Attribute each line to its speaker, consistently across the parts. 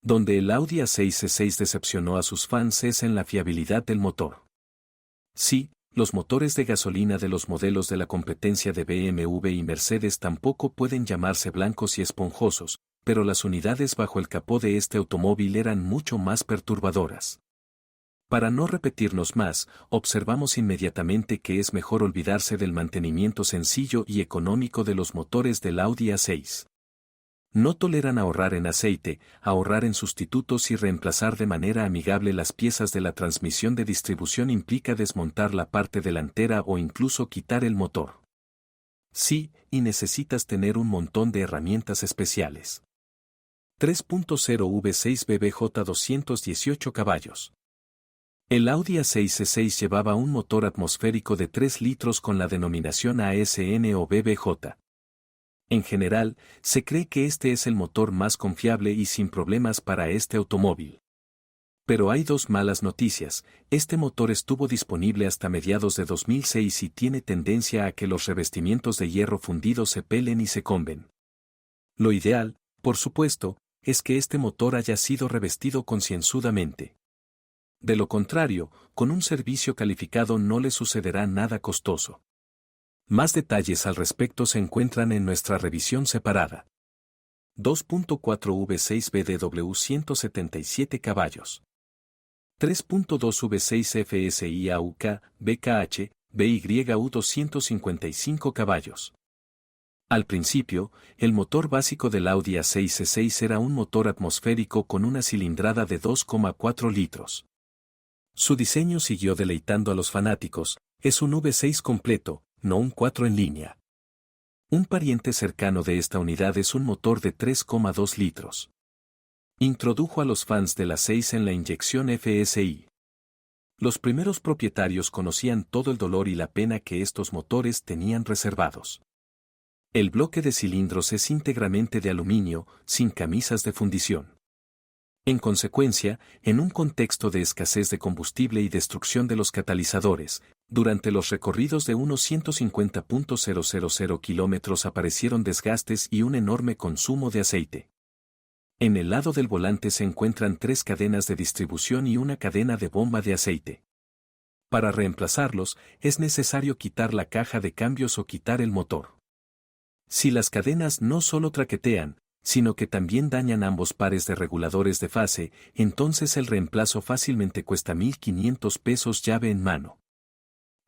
Speaker 1: Donde el Audi A6 C6 decepcionó a sus fans es en la fiabilidad del motor. Sí, los motores de gasolina de los modelos de la competencia de BMW y Mercedes tampoco pueden llamarse blancos y esponjosos, pero las unidades bajo el capó de este automóvil eran mucho más perturbadoras. Para no repetirnos más, observamos inmediatamente que es mejor olvidarse del mantenimiento sencillo y económico de los motores del Audi A6. No toleran ahorrar en aceite, ahorrar en sustitutos y reemplazar de manera amigable las piezas de la transmisión de distribución implica desmontar la parte delantera o incluso quitar el motor. Sí, y necesitas tener un montón de herramientas especiales. 3.0 V6 BBJ 218 caballos. El Audi A6 C6 llevaba un motor atmosférico de 3 litros con la denominación ASN o BBJ. En general, se cree que este es el motor más confiable y sin problemas para este automóvil. Pero hay dos malas noticias, este motor estuvo disponible hasta mediados de 2006 y tiene tendencia a que los revestimientos de hierro fundido se pelen y se comben. Lo ideal, por supuesto, es que este motor haya sido revestido concienzudamente. De lo contrario, con un servicio calificado no le sucederá nada costoso. Más detalles al respecto se encuentran en nuestra revisión separada. 2.4 V6 BDW 177 caballos. 3.2 V6 FSI AUK BKH BYU 255 caballos. Al principio, el motor básico del Audi A6 C6 era un motor atmosférico con una cilindrada de 2,4 litros. Su diseño siguió deleitando a los fanáticos, es un V6 completo, no un 4 en línea. Un pariente cercano de esta unidad es un motor de 3,2 litros. Introdujo a los fans de la 6 en la inyección FSI. Los primeros propietarios conocían todo el dolor y la pena que estos motores tenían reservados. El bloque de cilindros es íntegramente de aluminio, sin camisas de fundición. En consecuencia, en un contexto de escasez de combustible y destrucción de los catalizadores, durante los recorridos de unos 150.000 kilómetros aparecieron desgastes y un enorme consumo de aceite. En el lado del volante se encuentran 3 cadenas de distribución y una cadena de bomba de aceite. Para reemplazarlos, es necesario quitar la caja de cambios o quitar el motor. Si las cadenas no solo traquetean, sino que también dañan ambos pares de reguladores de fase, entonces el reemplazo fácilmente cuesta 1.500 pesos llave en mano.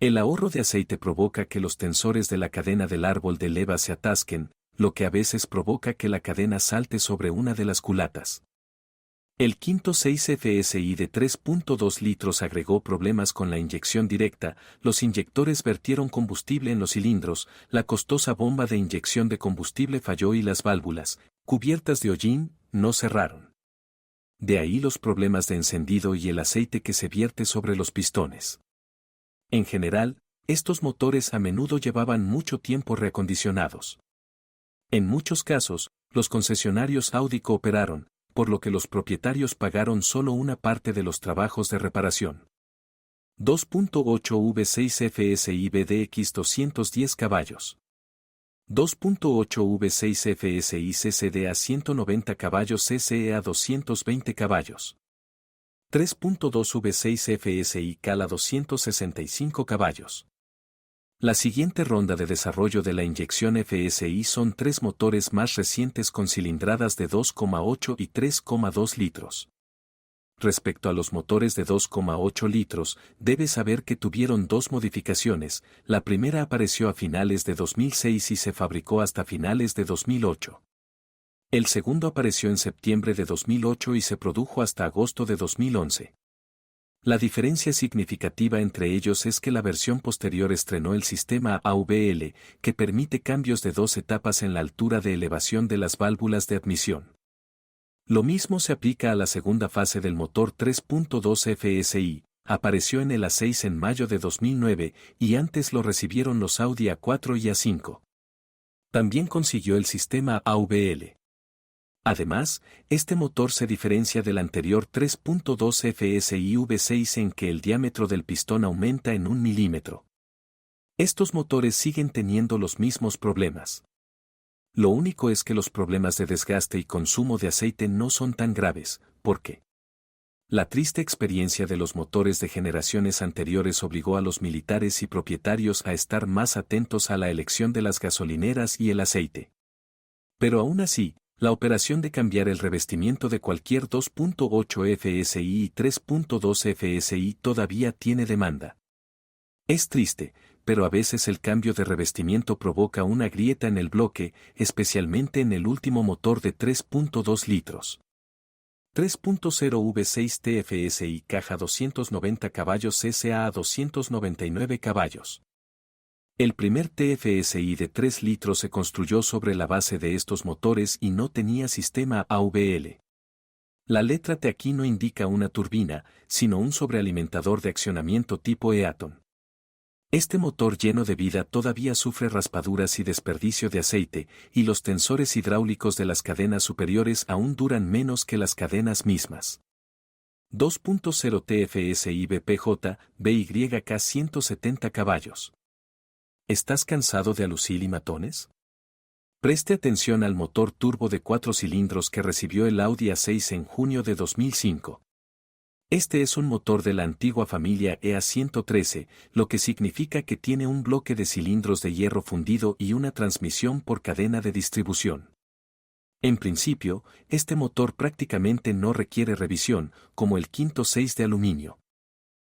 Speaker 1: El ahorro de aceite provoca que los tensores de la cadena del árbol de leva se atasquen, lo que a veces provoca que la cadena salte sobre una de las culatas. El quinto 6 FSI de 3.2 litros agregó problemas con la inyección directa, los inyectores vertieron combustible en los cilindros, la costosa bomba de inyección de combustible falló y las válvulas, cubiertas de hollín, no cerraron. De ahí los problemas de encendido y el aceite que se vierte sobre los pistones. En general, estos motores a menudo llevaban mucho tiempo reacondicionados. En muchos casos, los concesionarios Audi cooperaron, por lo que los propietarios pagaron solo una parte de los trabajos de reparación. 2.8 V6 FSI BDX 210 caballos. 2.8 V6 FSI CCD a 190 caballos CCE a 220 caballos. 3.2 V6 FSI CAL a 265 caballos. La siguiente ronda de desarrollo de la inyección FSI son 3 motores más recientes con cilindradas de 2,8 y 3,2 litros. Respecto a los motores de 2,8 litros, debes saber que tuvieron 2 modificaciones, la primera apareció a finales de 2006 y se fabricó hasta finales de 2008. El segundo apareció en septiembre de 2008 y se produjo hasta agosto de 2011. La diferencia significativa entre ellos es que la versión posterior estrenó el sistema AVL, que permite cambios de 2 etapas en la altura de elevación de las válvulas de admisión. Lo mismo se aplica a la segunda fase del motor 3.2 FSI, apareció en el A6 en mayo de 2009 y antes lo recibieron los Audi A4 y A5. También consiguió el sistema AVL. Además, este motor se diferencia del anterior 3.2 FSI V6 en que el diámetro del pistón aumenta en 1 milímetro. Estos motores siguen teniendo los mismos problemas. Lo único es que los problemas de desgaste y consumo de aceite no son tan graves, porque la triste experiencia de los motores de generaciones anteriores obligó a los militares y propietarios a estar más atentos a la elección de las gasolineras y el aceite. Pero aún así, la operación de cambiar el revestimiento de cualquier 2.8 FSI y 3.2 FSI todavía tiene demanda. Es triste, pero a veces el cambio de revestimiento provoca una grieta en el bloque, especialmente en el último motor de 3.2 litros. 3.0 V6 TFSI caja 290 caballos SA a 299 caballos. El primer TFSI de 3 litros se construyó sobre la base de estos motores y no tenía sistema AVL. La letra T aquí no indica una turbina, sino un sobrealimentador de accionamiento tipo Eaton. Este motor lleno de vida todavía sufre raspaduras y desperdicio de aceite, y los tensores hidráulicos de las cadenas superiores aún duran menos que las cadenas mismas. 2.0 TFSI BPJ, BYK 170 caballos. ¿Estás cansado de alucil y matones? Preste atención al motor turbo de 4 cilindros que recibió el Audi A6 en junio de 2005. Este es un motor de la antigua familia EA113, lo que significa que tiene un bloque de cilindros de hierro fundido y una transmisión por cadena de distribución. En principio, este motor prácticamente no requiere revisión, como el quinto 6 de aluminio.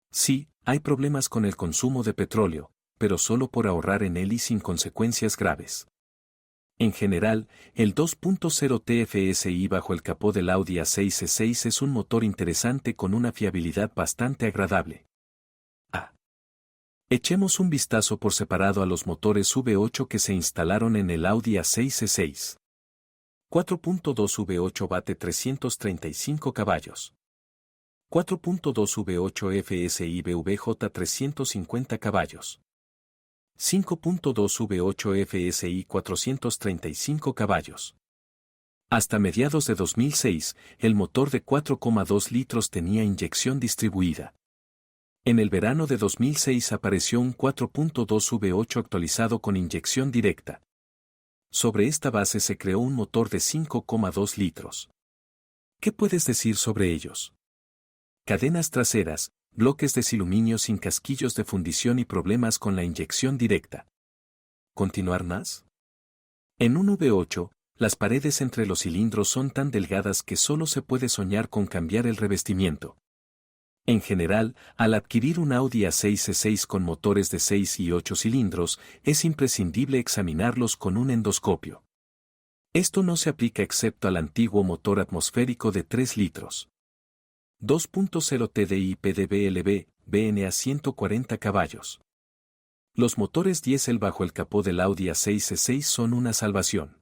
Speaker 1: Sí, hay problemas con el consumo de petróleo, pero solo por ahorrar en él y sin consecuencias graves. En general, el 2.0 TFSI bajo el capó del Audi A6 E6 es un motor interesante con una fiabilidad bastante agradable. Echemos un vistazo por separado a los motores V8 que se instalaron en el Audi A6 E6. 4.2 V8 bate 335 caballos. 4.2 V8 FSI BVJ 350 caballos. 5.2 V8 FSI 435 caballos. Hasta mediados de 2006, el motor de 4,2 litros tenía inyección distribuida. En el verano de 2006 apareció un 4.2 V8 actualizado con inyección directa. Sobre esta base se creó un motor de 5,2 litros. ¿Qué puedes decir sobre ellos? Cadenas traseras, bloques de aluminio sin casquillos de fundición y problemas con la inyección directa. ¿Continuar más? En un V8, las paredes entre los cilindros son tan delgadas que solo se puede soñar con cambiar el revestimiento. En general, al adquirir un Audi A6 E6 con motores de 6 y 8 cilindros, es imprescindible examinarlos con un endoscopio. Esto no se aplica excepto al antiguo motor atmosférico de 3 litros. 2.0 TDI PDBLB, BNA 140 caballos. Los motores diésel bajo el capó del Audi A6 E6 son una salvación.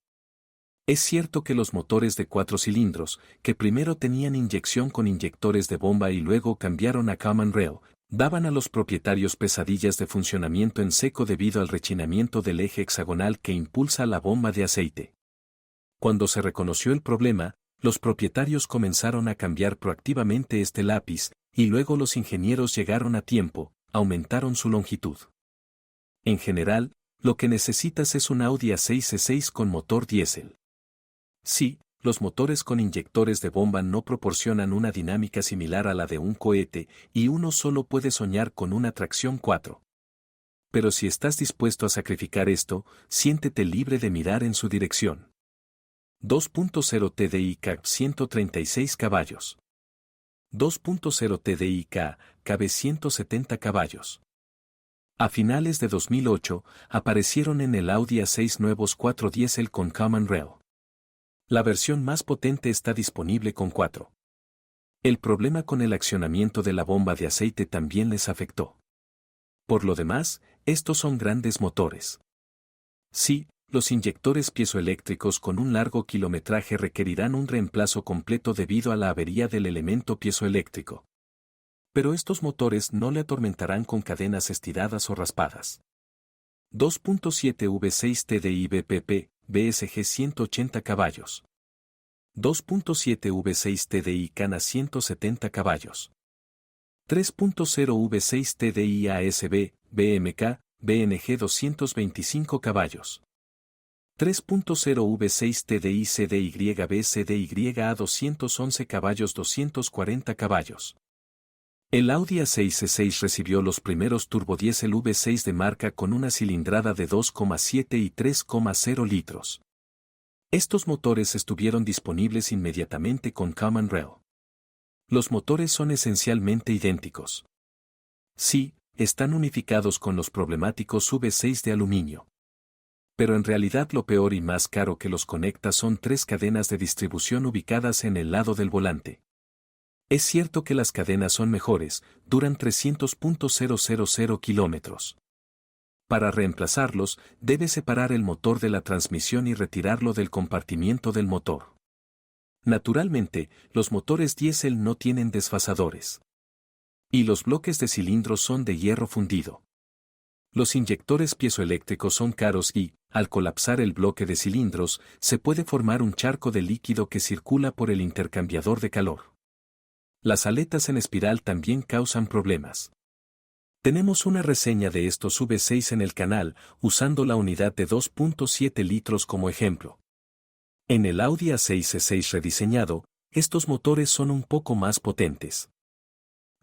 Speaker 1: Es cierto que los motores de 4 cilindros, que primero tenían inyección con inyectores de bomba y luego cambiaron a Common Rail, daban a los propietarios pesadillas de funcionamiento en seco debido al rechinamiento del eje hexagonal que impulsa la bomba de aceite. Cuando se reconoció el problema, los propietarios comenzaron a cambiar proactivamente este lápiz, y luego los ingenieros llegaron a tiempo, aumentaron su longitud. En general, lo que necesitas es un Audi A6 E6 con motor diésel. Sí, los motores con inyectores de bomba no proporcionan una dinámica similar a la de un cohete, y uno solo puede soñar con una tracción 4. Pero si estás dispuesto a sacrificar esto, siéntete libre de mirar en su dirección. 2.0 TDIK 136 caballos. 2.0 TDIK cabe 170 caballos. A finales de 2008, aparecieron en el Audi A6 nuevos 4 diésel con Common Rail. La versión más potente está disponible con 4. El problema con el accionamiento de la bomba de aceite también les afectó. Por lo demás, estos son grandes motores. Sí, los inyectores piezoeléctricos con un largo kilometraje requerirán un reemplazo completo debido a la avería del elemento piezoeléctrico. Pero estos motores no le atormentarán con cadenas estiradas o raspadas. 2.7 V6 TDI BPP, BSG 180 caballos. 2.7 V6 TDI Cana 170 caballos. 3.0 V6 TDI ASB, BMK, BNG 225 caballos. 3.0 V6 TDI CDY CDY a 211 caballos 240 caballos. El Audi A6 recibió los primeros turbodiesel V6 de marca con una cilindrada de 2,7 y 3,0 litros. Estos motores estuvieron disponibles inmediatamente con Common Rail. Los motores son esencialmente idénticos. Sí, están unificados con los problemáticos V6 de aluminio. Pero en realidad lo peor y más caro que los conecta son tres cadenas de distribución ubicadas en el lado del volante. Es cierto que las cadenas son mejores, duran 300.000 kilómetros. Para reemplazarlos, debe separar el motor de la transmisión y retirarlo del compartimiento del motor. Naturalmente, los motores diésel no tienen desfasadores. Y los bloques de cilindros son de hierro fundido. Los inyectores piezoeléctricos son caros y, al colapsar el bloque de cilindros, se puede formar un charco de líquido que circula por el intercambiador de calor. Las aletas en espiral también causan problemas. Tenemos una reseña de estos V6 en el canal, usando la unidad de 2.7 litros como ejemplo. En el Audi A6 rediseñado, estos motores son un poco más potentes.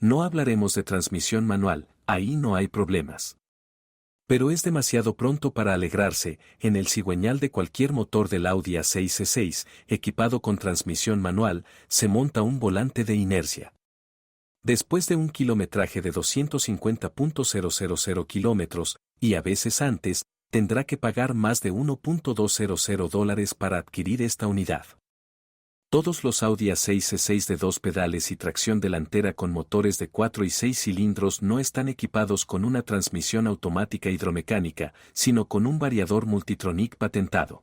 Speaker 1: No hablaremos de transmisión manual, ahí no hay problemas. Pero es demasiado pronto para alegrarse, en el cigüeñal de cualquier motor del Audi A6 equipado con transmisión manual, se monta un volante de inercia. Después de un kilometraje de 250.000 kilómetros, y a veces antes, tendrá que pagar más de $1.200 para adquirir esta unidad. Todos los Audi A6 de 2 pedales y tracción delantera con motores de 4 y 6 cilindros no están equipados con una transmisión automática hidromecánica, sino con un variador Multitronic patentado.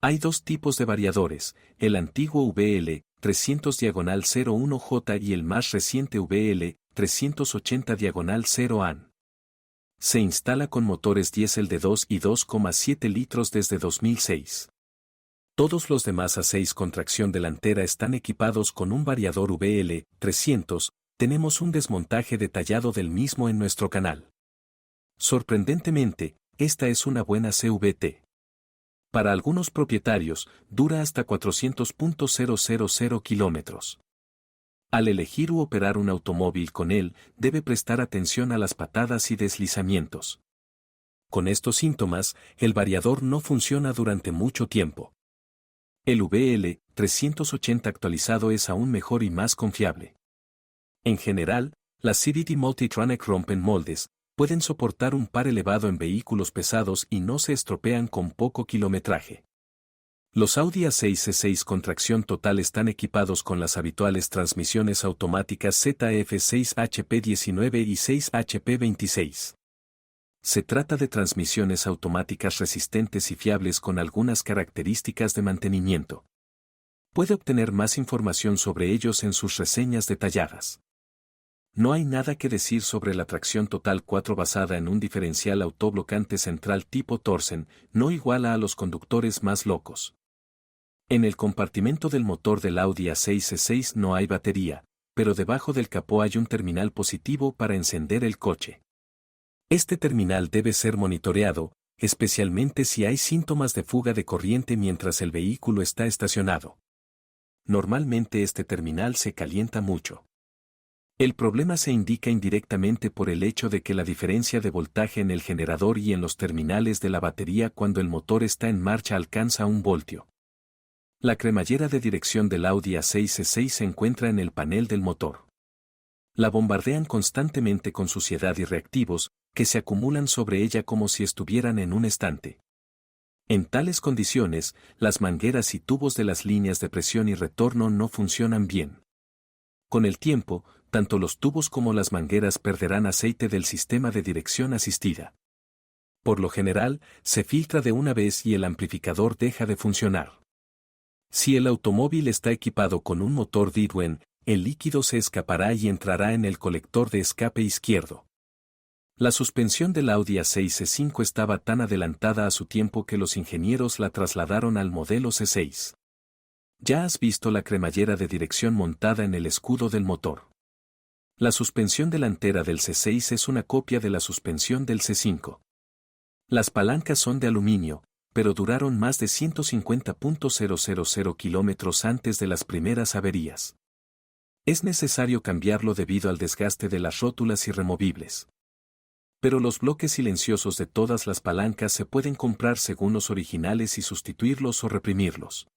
Speaker 1: Hay dos tipos de variadores, el antiguo VL300/01J y el más reciente VL380/0AN. Se instala con motores diésel de 2 y 2,7 litros desde 2006. Todos los demás A6 con tracción delantera están equipados con un variador VL300, tenemos un desmontaje detallado del mismo en nuestro canal. Sorprendentemente, esta es una buena CVT. Para algunos propietarios, dura hasta 400.000 kilómetros. Al elegir u operar un automóvil con él, debe prestar atención a las patadas y deslizamientos. Con estos síntomas, el variador no funciona durante mucho tiempo. El VL380 actualizado es aún mejor y más confiable. En general, las CVT Multitronic rompen moldes, pueden soportar un par elevado en vehículos pesados y no se estropean con poco kilometraje. Los Audi A6 con tracción total están equipados con las habituales transmisiones automáticas ZF6HP19 y 6HP26. Se trata de transmisiones automáticas resistentes y fiables con algunas características de mantenimiento. Puede obtener más información sobre ellos en sus reseñas detalladas. No hay nada que decir sobre la tracción total 4 basada en un diferencial autoblocante central tipo Torsen, no iguala a los conductores más locos. En el compartimento del motor del Audi A6 no hay batería, pero debajo del capó hay un terminal positivo para encender el coche. Este terminal debe ser monitoreado, especialmente si hay síntomas de fuga de corriente mientras el vehículo está estacionado. Normalmente este terminal se calienta mucho. El problema se indica indirectamente por el hecho de que la diferencia de voltaje en el generador y en los terminales de la batería cuando el motor está en marcha alcanza 1 voltio. La cremallera de dirección del Audi A6 se encuentra en el panel del motor. La bombardean constantemente con suciedad y reactivos, que se acumulan sobre ella como si estuvieran en un estante. En tales condiciones, las mangueras y tubos de las líneas de presión y retorno no funcionan bien. Con el tiempo, tanto los tubos como las mangueras perderán aceite del sistema de dirección asistida. Por lo general, se filtra de una vez y el amplificador deja de funcionar. Si el automóvil está equipado con un motor Didwen, el líquido se escapará y entrará en el colector de escape izquierdo. La suspensión del Audi A6 estaba tan adelantada a su tiempo que los ingenieros la trasladaron al modelo C6. Ya has visto la cremallera de dirección montada en el escudo del motor. La suspensión delantera del C6 es una copia de la suspensión del C5. Las palancas son de aluminio, pero duraron más de 150.000 kilómetros antes de las primeras averías. Es necesario cambiarlo debido al desgaste de las rótulas irremovibles. Pero los bloques silenciosos de todas las palancas se pueden comprar según los originales y sustituirlos o reprimirlos.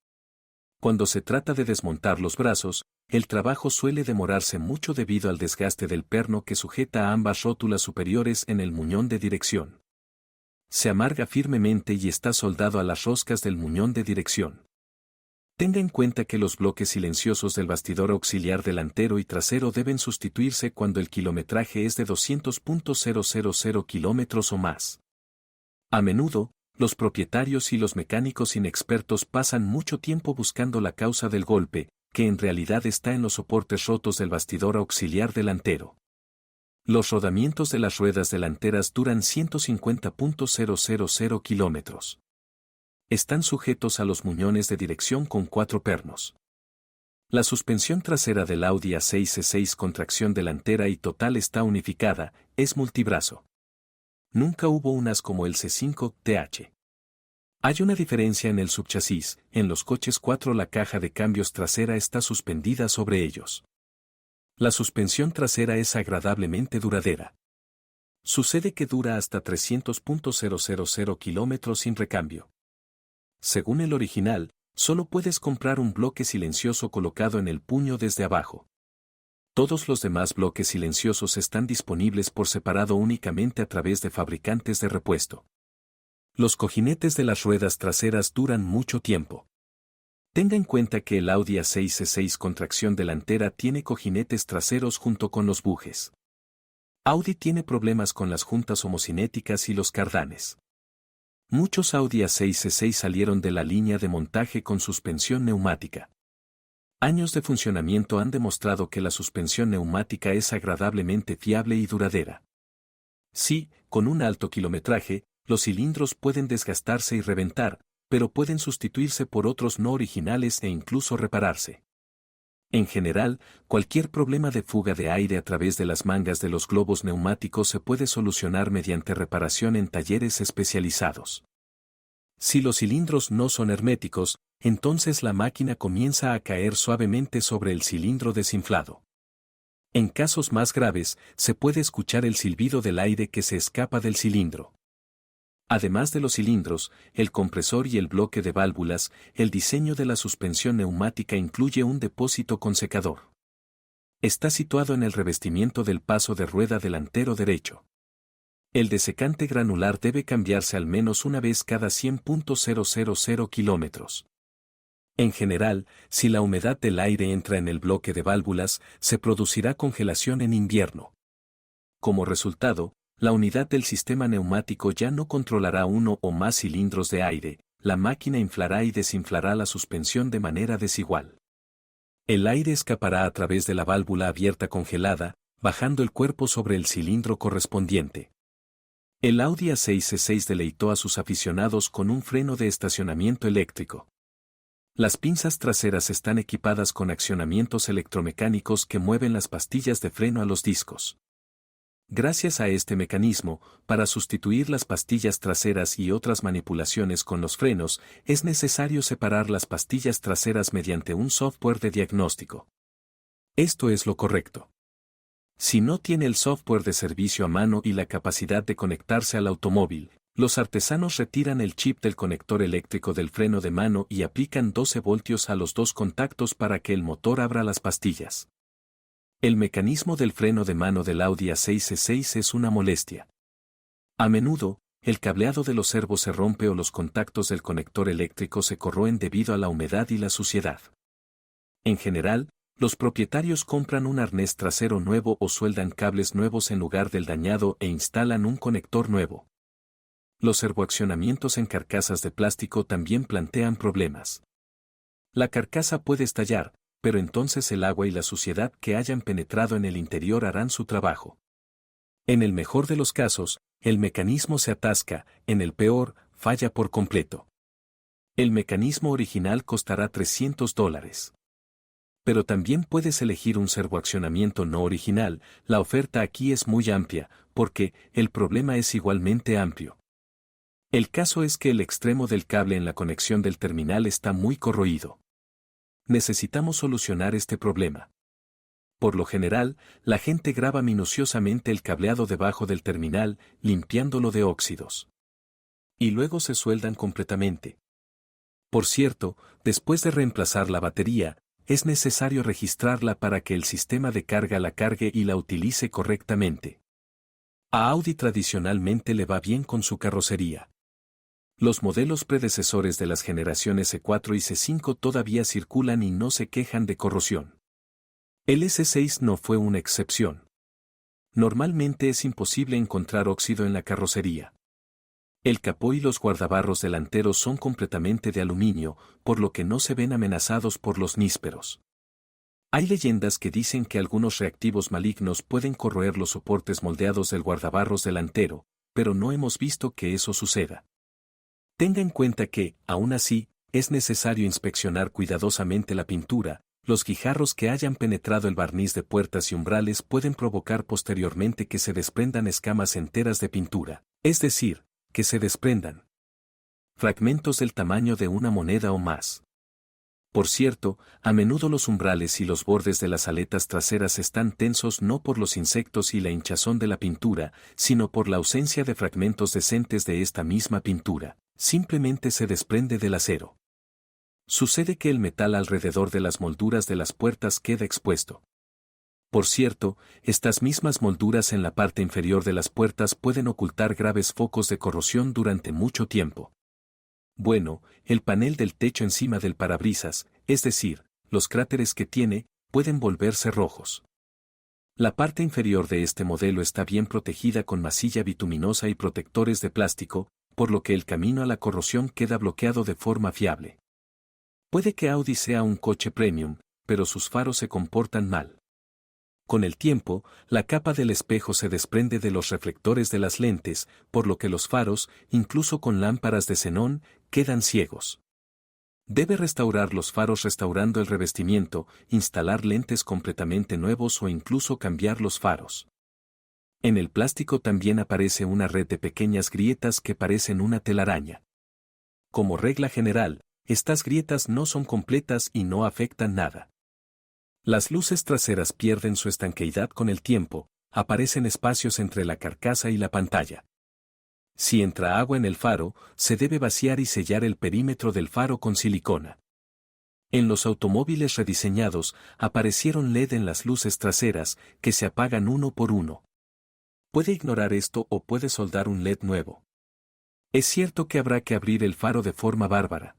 Speaker 1: Cuando se trata de desmontar los brazos, el trabajo suele demorarse mucho debido al desgaste del perno que sujeta a ambas rótulas superiores en el muñón de dirección. Se amarga firmemente y está soldado a las roscas del muñón de dirección. Tenga en cuenta que los bloques silenciosos del bastidor auxiliar delantero y trasero deben sustituirse cuando el kilometraje es de 200.000 kilómetros o más. A menudo, los propietarios y los mecánicos inexpertos pasan mucho tiempo buscando la causa del golpe, que en realidad está en los soportes rotos del bastidor auxiliar delantero. Los rodamientos de las ruedas delanteras duran 150.000 kilómetros. Están sujetos a los muñones de dirección con 4 pernos. La suspensión trasera del Audi A6 C6 con tracción delantera y total está unificada, es multibrazo. Nunca hubo unas como el C5 TH. Hay una diferencia en el subchasis, en los coches 4 la caja de cambios trasera está suspendida sobre ellos. La suspensión trasera es agradablemente duradera. Sucede que dura hasta 300.000 kilómetros sin recambio. Según el original, solo puedes comprar un bloque silencioso colocado en el puño desde abajo. Todos los demás bloques silenciosos están disponibles por separado únicamente a través de fabricantes de repuesto. Los cojinetes de las ruedas traseras duran mucho tiempo. Tenga en cuenta que el Audi A6 C6 con tracción delantera tiene cojinetes traseros junto con los bujes. Audi tiene problemas con las juntas homocinéticas y los cardanes. Muchos Audi A6 C6 salieron de la línea de montaje con suspensión neumática. Años de funcionamiento han demostrado que la suspensión neumática es agradablemente fiable y duradera. Sí, con un alto kilometraje, los cilindros pueden desgastarse y reventar, pero pueden sustituirse por otros no originales e incluso repararse. En general, cualquier problema de fuga de aire a través de las mangas de los globos neumáticos se puede solucionar mediante reparación en talleres especializados. Si los cilindros no son herméticos, entonces la máquina comienza a caer suavemente sobre el cilindro desinflado. En casos más graves, se puede escuchar el silbido del aire que se escapa del cilindro. Además de los cilindros, el compresor y el bloque de válvulas, el diseño de la suspensión neumática incluye un depósito con secador. Está situado en el revestimiento del paso de rueda delantero derecho. El desecante granular debe cambiarse al menos una vez cada 100.000 kilómetros. En general, si la humedad del aire entra en el bloque de válvulas, se producirá congelación en invierno. Como resultado, la unidad del sistema neumático ya no controlará uno o más cilindros de aire, la máquina inflará y desinflará la suspensión de manera desigual. El aire escapará a través de la válvula abierta congelada, bajando el cuerpo sobre el cilindro correspondiente. El Audi A6 C6 deleitó a sus aficionados con un freno de estacionamiento eléctrico. Las pinzas traseras están equipadas con accionamientos electromecánicos que mueven las pastillas de freno a los discos. Gracias a este mecanismo, para sustituir las pastillas traseras y otras manipulaciones con los frenos, es necesario separar las pastillas traseras mediante un software de diagnóstico. Esto es lo correcto. Si no tiene el software de servicio a mano y la capacidad de conectarse al automóvil, los artesanos retiran el chip del conector eléctrico del freno de mano y aplican 12 voltios a los dos contactos para que el motor abra las pastillas. El mecanismo del freno de mano del Audi A6 C6 es una molestia. A menudo, el cableado de los servos se rompe o los contactos del conector eléctrico se corroen debido a la humedad y la suciedad. En general, los propietarios compran un arnés trasero nuevo o sueldan cables nuevos en lugar del dañado e instalan un conector nuevo. Los servoaccionamientos en carcasas de plástico también plantean problemas. La carcasa puede estallar, pero entonces el agua y la suciedad que hayan penetrado en el interior harán su trabajo. En el mejor de los casos, el mecanismo se atasca, en el peor, falla por completo. El mecanismo original costará $300. Pero también puedes elegir un servoaccionamiento no original, la oferta aquí es muy amplia, porque el problema es igualmente amplio. El caso es que el extremo del cable en la conexión del terminal está muy corroído. Necesitamos solucionar este problema. Por lo general, la gente graba minuciosamente el cableado debajo del terminal, limpiándolo de óxidos. Y luego se sueldan completamente. Por cierto, después de reemplazar la batería, es necesario registrarla para que el sistema de carga la cargue y la utilice correctamente. A Audi tradicionalmente le va bien con su carrocería. Los modelos predecesores de las generaciones E4 y C5 todavía circulan y no se quejan de corrosión. El S6 no fue una excepción. Normalmente es imposible encontrar óxido en la carrocería. El capó y los guardabarros delanteros son completamente de aluminio, por lo que no se ven amenazados por los nísperos. Hay leyendas que dicen que algunos reactivos malignos pueden corroer los soportes moldeados del guardabarros delantero, pero no hemos visto que eso suceda. Tenga en cuenta que, aún así, es necesario inspeccionar cuidadosamente la pintura. Los guijarros que hayan penetrado el barniz de puertas y umbrales pueden provocar posteriormente que se desprendan escamas enteras de pintura, es decir, que se desprendan fragmentos del tamaño de una moneda o más. Por cierto, a menudo los umbrales y los bordes de las aletas traseras están tensos no por los insectos y la hinchazón de la pintura, sino por la ausencia de fragmentos decentes de esta misma pintura. Simplemente se desprende del acero. Sucede que el metal alrededor de las molduras de las puertas queda expuesto. Por cierto, estas mismas molduras en la parte inferior de las puertas pueden ocultar graves focos de corrosión durante mucho tiempo. Bueno, el panel del techo encima del parabrisas, es decir, los cráteres que tiene, pueden volverse rojos. La parte inferior de este modelo está bien protegida con masilla bituminosa y protectores de plástico, por lo que el camino a la corrosión queda bloqueado de forma fiable. Puede que Audi sea un coche premium, pero sus faros se comportan mal. Con el tiempo, la capa del espejo se desprende de los reflectores de las lentes, por lo que los faros, incluso con lámparas de xenón, quedan ciegos. Debe restaurar los faros restaurando el revestimiento, instalar lentes completamente nuevos o incluso cambiar los faros. En el plástico también aparece una red de pequeñas grietas que parecen una telaraña. Como regla general, estas grietas no son completas y no afectan nada. Las luces traseras pierden su estanqueidad con el tiempo, aparecen espacios entre la carcasa y la pantalla. Si entra agua en el faro, se debe vaciar y sellar el perímetro del faro con silicona. En los automóviles rediseñados, aparecieron LED en las luces traseras, que se apagan uno por uno. Puede ignorar esto o puede soldar un LED nuevo. Es cierto que habrá que abrir el faro de forma bárbara.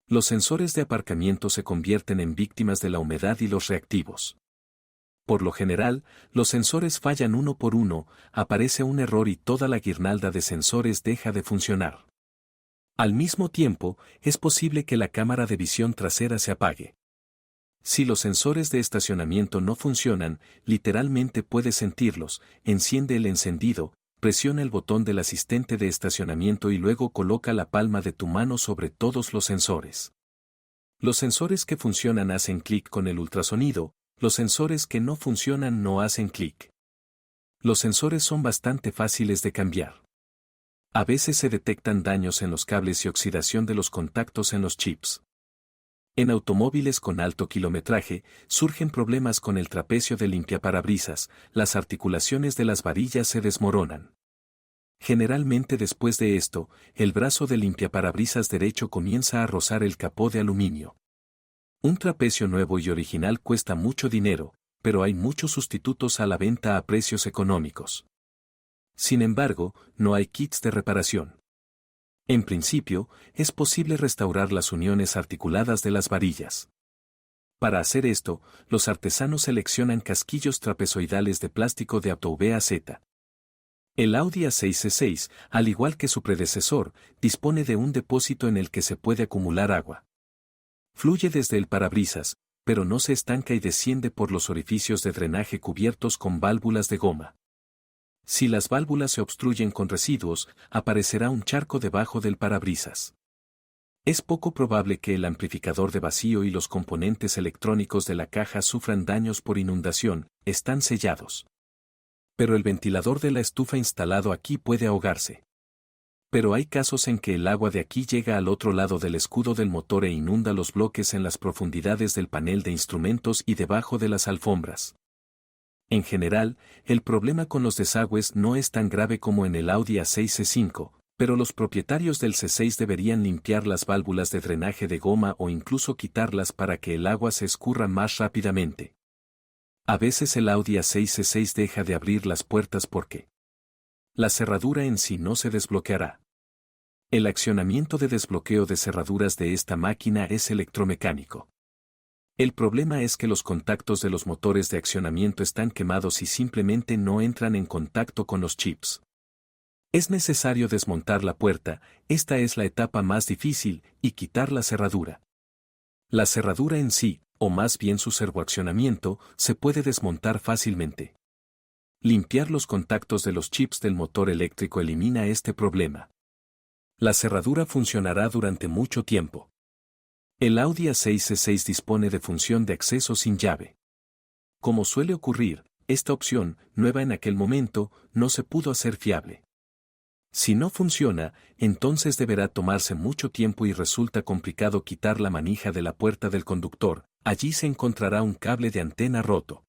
Speaker 1: Los sensores de aparcamiento se convierten en víctimas de la humedad y los reactivos. Por lo general, los sensores fallan uno por uno, aparece un error y toda la guirnalda de sensores deja de funcionar. Al mismo tiempo, es posible que la cámara de visión trasera se apague. Si los sensores de estacionamiento no funcionan, literalmente puedes sentirlos, enciende el encendido, presiona el botón del asistente de estacionamiento y luego coloca la palma de tu mano sobre todos los sensores. Los sensores que funcionan hacen clic con el ultrasonido, los sensores que no funcionan no hacen clic. Los sensores son bastante fáciles de cambiar. A veces se detectan daños en los cables y oxidación de los contactos en los chips. En automóviles con alto kilometraje, surgen problemas con el trapecio del limpiaparabrisas, las articulaciones de las varillas se desmoronan. Generalmente después de esto, el brazo del limpiaparabrisas derecho comienza a rozar el capó de aluminio. Un trapecio nuevo y original cuesta mucho dinero, pero hay muchos sustitutos a la venta a precios económicos. Sin embargo, no hay kits de reparación. En principio, es posible restaurar las uniones articuladas de las varillas. Para hacer esto, los artesanos seleccionan casquillos trapezoidales de plástico de AutoVAZ. El Audi A6 C6, al igual que su predecesor, dispone de un depósito en el que se puede acumular agua. Fluye desde el parabrisas, pero no se estanca y desciende por los orificios de drenaje cubiertos con válvulas de goma. Si las válvulas se obstruyen con residuos, aparecerá un charco debajo del parabrisas. Es poco probable que el amplificador de vacío y los componentes electrónicos de la caja sufran daños por inundación, están sellados. Pero el ventilador de la estufa instalado aquí puede ahogarse. Pero hay casos en que el agua de aquí llega al otro lado del escudo del motor e inunda los bloques en las profundidades del panel de instrumentos y debajo de las alfombras. En general, el problema con los desagües no es tan grave como en el Audi A6 C5, pero los propietarios del C6 deberían limpiar las válvulas de drenaje de goma o incluso quitarlas para que el agua se escurra más rápidamente. A veces el Audi A6 C6 deja de abrir las puertas porque la cerradura en sí no se desbloqueará. El accionamiento de desbloqueo de cerraduras de esta máquina es electromecánico. El problema es que los contactos de los motores de accionamiento están quemados y simplemente no entran en contacto con los chips. Es necesario desmontar la puerta, esta es la etapa más difícil, y quitar la cerradura. La cerradura en sí, o más bien su servoaccionamiento, se puede desmontar fácilmente. Limpiar los contactos de los chips del motor eléctrico elimina este problema. La cerradura funcionará durante mucho tiempo. El Audi A6 C6 dispone de función de acceso sin llave. Como suele ocurrir, esta opción, nueva en aquel momento, no se pudo hacer fiable. Si no funciona, entonces deberá tomarse mucho tiempo y resulta complicado quitar la manija de la puerta del conductor, allí se encontrará un cable de antena roto.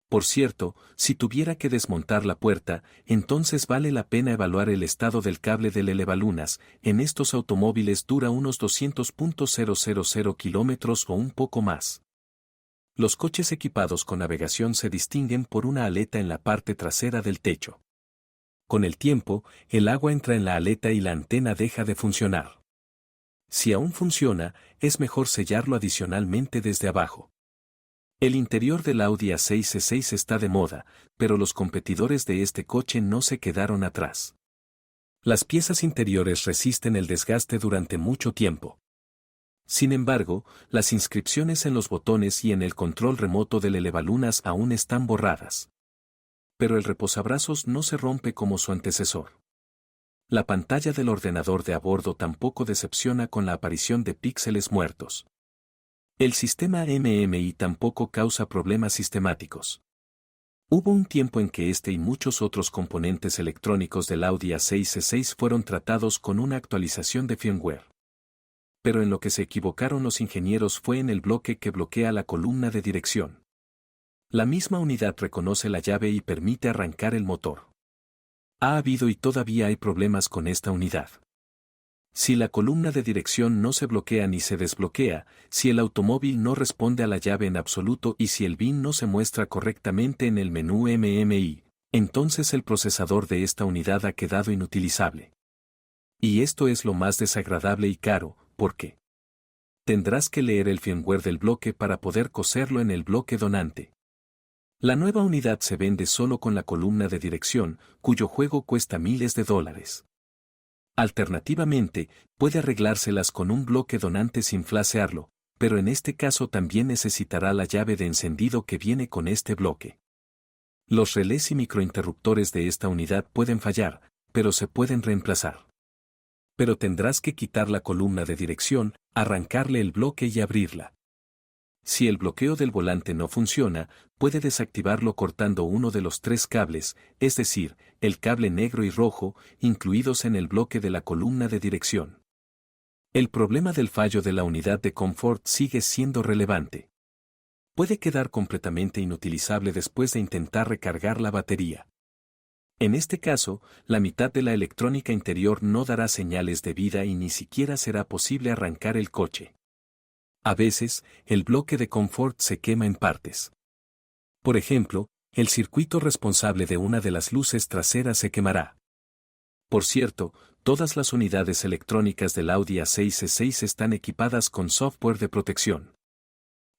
Speaker 1: Por cierto, si tuviera que desmontar la puerta, entonces vale la pena evaluar el estado del cable del elevalunas, en estos automóviles dura unos 200.000 kilómetros o un poco más. Los coches equipados con navegación se distinguen por una aleta en la parte trasera del techo. Con el tiempo, el agua entra en la aleta y la antena deja de funcionar. Si aún funciona, es mejor sellarlo adicionalmente desde abajo. El interior del Audi A6 C6 está de moda, pero los competidores de este coche no se quedaron atrás. Las piezas interiores resisten el desgaste durante mucho tiempo. Sin embargo, las inscripciones en los botones y en el control remoto del elevalunas aún están borradas. Pero el reposabrazos no se rompe como su antecesor. La pantalla del ordenador de a bordo tampoco decepciona con la aparición de píxeles muertos. El sistema MMI tampoco causa problemas sistemáticos. Hubo un tiempo en que este y muchos otros componentes electrónicos del Audi A6 C6 fueron tratados con una actualización de firmware. Pero en lo que se equivocaron los ingenieros fue en el bloque que bloquea la columna de dirección. La misma unidad reconoce la llave y permite arrancar el motor. Ha habido y todavía hay problemas con esta unidad. Si la columna de dirección no se bloquea ni se desbloquea, si el automóvil no responde a la llave en absoluto y si el VIN no se muestra correctamente en el menú MMI, entonces el procesador de esta unidad ha quedado inutilizable. Y esto es lo más desagradable y caro, porque tendrás que leer el firmware del bloque para poder coserlo en el bloque donante. La nueva unidad se vende solo con la columna de dirección, cuyo juego cuesta miles de dólares. Alternativamente, puede arreglárselas con un bloque donante sin flashearlo, pero en este caso también necesitará la llave de encendido que viene con este bloque. Los relés y microinterruptores de esta unidad pueden fallar, pero se pueden reemplazar. Pero tendrás que quitar la columna de dirección, arrancarle el bloque y abrirla. Si el bloqueo del volante no funciona, puede desactivarlo cortando uno de los tres cables, es decir, el cable negro y rojo, incluidos en el bloque de la columna de dirección. El problema del fallo de la unidad de confort sigue siendo relevante. Puede quedar completamente inutilizable después de intentar recargar la batería. En este caso, la mitad de la electrónica interior no dará señales de vida y ni siquiera será posible arrancar el coche. A veces, el bloque de confort se quema en partes. Por ejemplo, el circuito responsable de una de las luces traseras se quemará. Por cierto, todas las unidades electrónicas del Audi A6 C6 están equipadas con software de protección.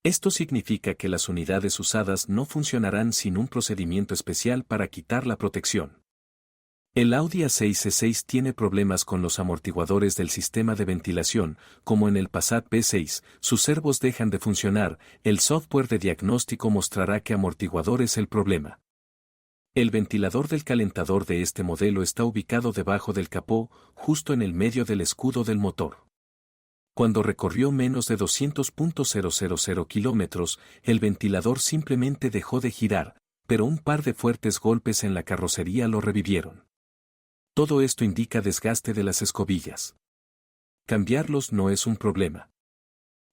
Speaker 1: Esto significa que las unidades usadas no funcionarán sin un procedimiento especial para quitar la protección. El Audi A6 C6 tiene problemas con los amortiguadores del sistema de ventilación, como en el Passat B6, sus servos dejan de funcionar, el software de diagnóstico mostrará que amortiguador es el problema. El ventilador del calentador de este modelo está ubicado debajo del capó, justo en el medio del escudo del motor. Cuando recorrió menos de 200.000 kilómetros, el ventilador simplemente dejó de girar, pero un par de fuertes golpes en la carrocería lo revivieron. Todo esto indica desgaste de las escobillas. Cambiarlos no es un problema.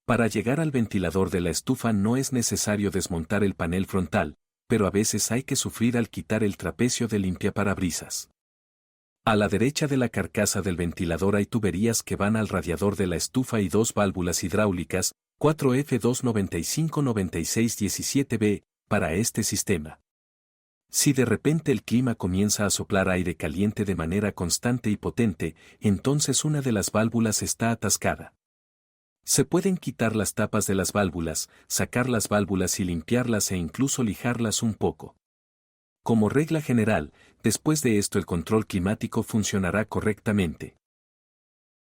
Speaker 1: Para llegar al ventilador de la estufa no es necesario desmontar el panel frontal, pero a veces hay que sufrir al quitar el trapecio de limpiaparabrisas. A la derecha de la carcasa del ventilador hay tuberías que van al radiador de la estufa y dos válvulas hidráulicas, 4F2959617B, para este sistema. Si de repente el clima comienza a soplar aire caliente de manera constante y potente, entonces una de las válvulas está atascada. Se pueden quitar las tapas de las válvulas, sacar las válvulas y limpiarlas e incluso lijarlas un poco. Como regla general, después de esto el control climático funcionará correctamente.